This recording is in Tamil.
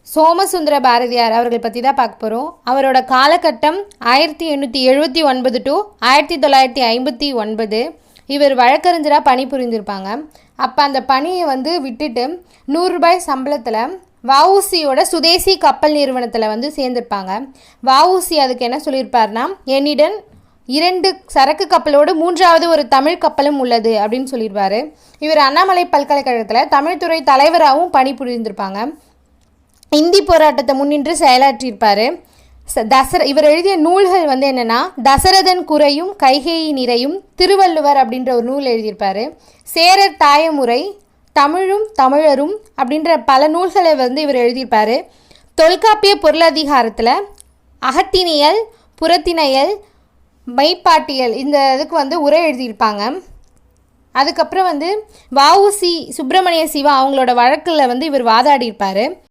சோமசுந்தர பாரதியார் அவர்கள் பற்றி தான் பார்க்க போகிறோம். அவரோட காலகட்டம் 1879 டு 1959. இவர் வழக்கறிஞராக பணிபுரிந்திருப்பாங்க. அப்போ அந்த பணியை விட்டுட்டு 100 ரூபாய் சம்பளத்தில் வஉசியோட சுதேசி கப்பல் நிறுவனத்தில் சேர்ந்திருப்பாங்க. வஉசி அதுக்கு என்ன சொல்லியிருப்பார்னா, என்னிடம் 2 சரக்கு கப்பலோடு 3வது ஒரு தமிழ் கப்பலும் உள்ளது அப்படின்னு சொல்லியிருப்பார். இவர் அண்ணாமலை பல்கலைக்கழகத்தில் தமிழ்துறை தலைவராகவும் பணிபுரிந்திருப்பாங்க. இந்தி போராட்டத்தை முன்னின்று செயலாற்றியிருப்பார். இவர் எழுதிய நூல்கள் என்னென்னா, தசரதன் குறையும் கைகேயி நிறையும், திருவள்ளுவர் அப்படின்ற ஒரு நூல் எழுதியிருப்பார். சேரர் தாயமுறை, தமிழும் தமிழரும் அப்படின்ற பல நூல்களை இவர் எழுதியிருப்பார். தொல்காப்பிய பொருளதிகாரத்தில் அகத்தினியல், புறத்திணையல், மெய்ப்பாட்டியல் இந்த இதுக்கு உரை எழுதியிருப்பாங்க. அதுக்கப்புறம் வஉசி சுப்பிரமணிய சிவா அவங்களோட வழக்கில் இவர் வாதாடியிருப்பார்.